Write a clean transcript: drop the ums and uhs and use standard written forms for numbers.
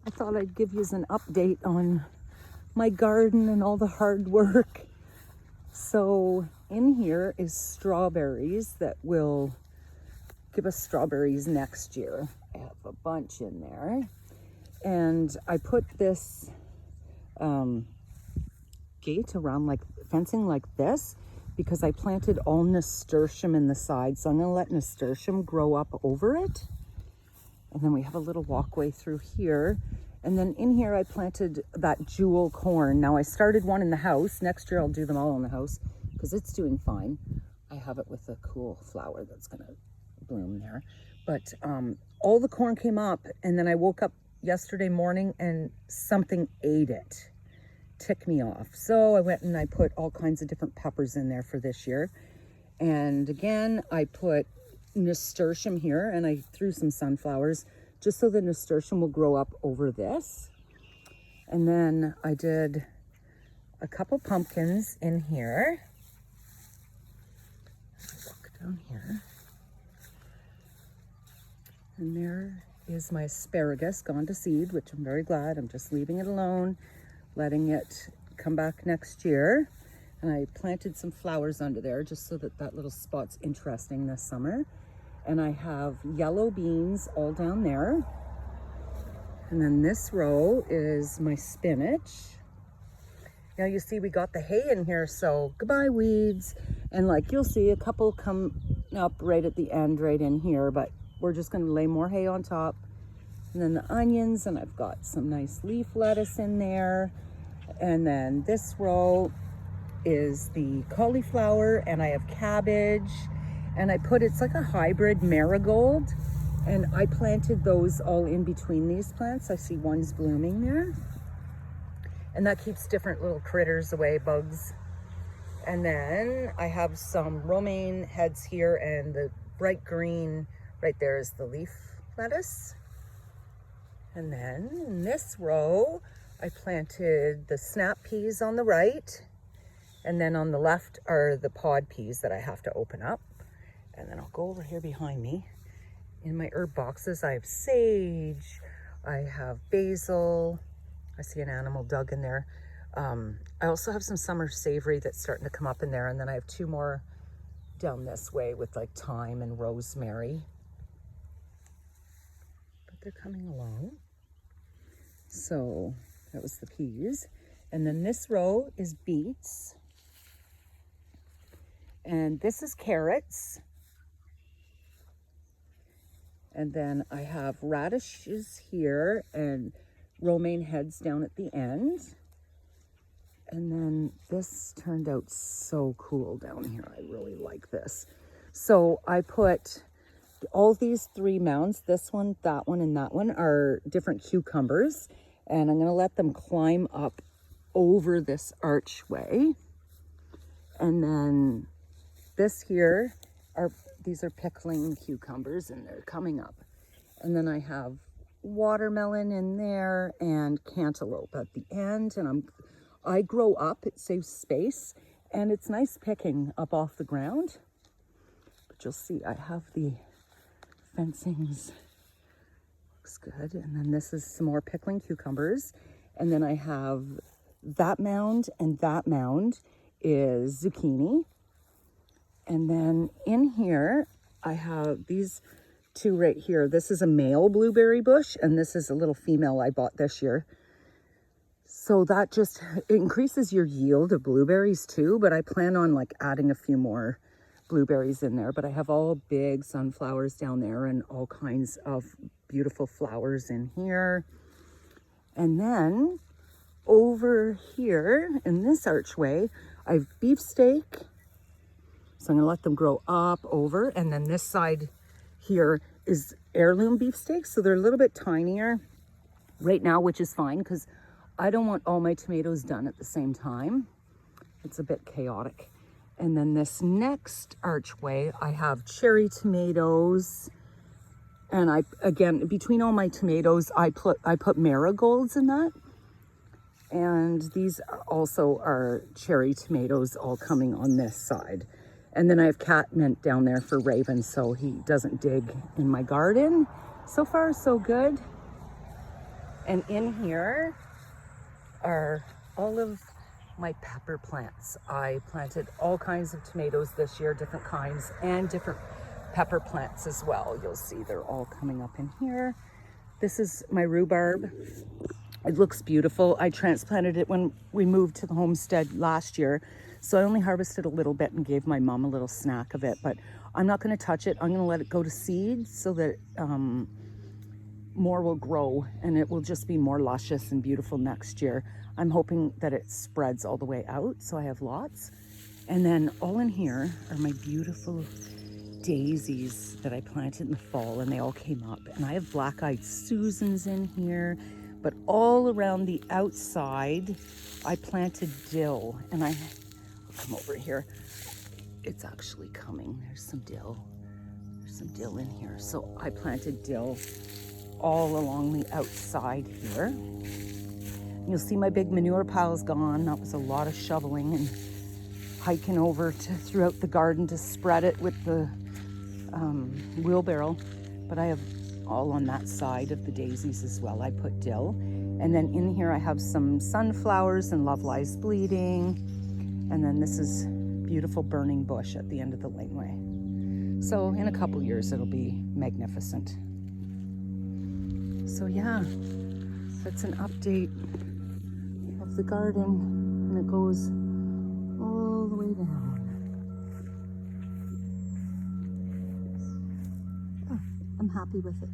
I thought I'd give you an update on my garden and all the hard work. So in here is strawberries that will give us strawberries next year. I have a bunch in there. And I put this gate around, like fencing like this, because I planted all nasturtium in the side. So I'm gonna let nasturtium grow up over it. And then we have a little walkway through here. And then in here I planted that jewel corn. Now I started one in the house. Next year I'll do them all in the house because it's doing fine. I have it with a cool flower that's gonna bloom there. But all the corn came up, and then I woke up yesterday morning and something ate it. Ticked me off. So I went and I put all kinds of different peppers in there for this year. And again, I put nasturtium here, and I threw some sunflowers just so the nasturtium will grow up over this. And then I did a couple pumpkins in here. Look down here. And there is my asparagus gone to seed, which I'm very glad. I'm just leaving it alone, letting it come back next year. And I planted some flowers under there just so that that little spot's interesting this summer. And I have yellow beans all down there. And then this row is my spinach. Now you see we got the hay in here, so goodbye weeds. And like you'll see a couple come up right at the end right in here, but we're just gonna lay more hay on top. And then the onions, and I've got some nice leaf lettuce in there. And then this row is the cauliflower, and I have cabbage. And I put, it's like a hybrid marigold. And I planted those all in between these plants. I see one's blooming there. And that keeps different little critters away, bugs. And then I have some romaine heads here, and the bright green right there is the leaf lettuce. And then in this row, I planted the snap peas on the right. And then on the left are the pod peas that I have to open up. And then I'll go over here behind me. In my herb boxes, I have sage, I have basil. I see an animal dug in there. I also have some summer savory that's starting to come up in there. And then I have two more down this way with like thyme and rosemary. But they're coming along. So that was the peas. And then this row is beets. And this is carrots. And then I have radishes here and romaine heads down at the end. And then this turned out so cool down here. I really like this. So I put all these three mounds, this one, and that one, are different cucumbers. And I'm gonna let them climb up over this archway. And then this here these are pickling cucumbers, and they're coming up. And then I have watermelon in there and cantaloupe at the end. And I grow up, it saves space, and it's nice picking up off the ground. But you'll see I have the fencings. Looks good. And then this is some more pickling cucumbers. And then I have that mound, and that mound is zucchini. And then in here, I have these two right here. This is a male blueberry bush, and this is a little female I bought this year. So that just increases your yield of blueberries too, but I plan on like adding a few more blueberries in there. But I have all big sunflowers down there and all kinds of beautiful flowers in here. And then over here in this archway, I have beefsteak. So I'm gonna let them grow up over. And then this side here is heirloom beefsteaks. So they're a little bit tinier right now, which is fine because I don't want all my tomatoes done at the same time. It's a bit chaotic. And then this next archway, I have cherry tomatoes. And again, between all my tomatoes, I put marigolds in that. And these also are cherry tomatoes all coming on this side. And then I have catmint down there for Raven, so he doesn't dig in my garden. So far, so good. And in here are all of my pepper plants. I planted all kinds of tomatoes this year, different kinds, and different pepper plants as well. You'll see they're all coming up in here. This is my rhubarb. It looks beautiful. I transplanted it when we moved to the homestead last year. So I only harvested a little bit and gave my mom a little snack of it, but I'm not gonna touch it. I'm gonna let it go to seed so that more will grow and it will just be more luscious and beautiful next year. I'm hoping that it spreads all the way out so I have lots. And then all in here are my beautiful daisies that I planted in the fall, and they all came up. And I have black-eyed Susans in here, but all around the outside I planted dill. And I'll come over here. It's actually coming. There's some dill. There's some dill in here. So I planted dill all along the outside here. You'll see my big manure pile's gone. That was a lot of shoveling and hiking over throughout the garden to spread it with the wheelbarrow. But I have all on that side of the daisies as well. I put dill. And then in here I have some sunflowers and Love Lies Bleeding. And then this is beautiful burning bush at the end of the laneway. So in a couple years it'll be magnificent. So yeah, that's an update of the garden, and it goes all the way down. Oh, I'm happy with it.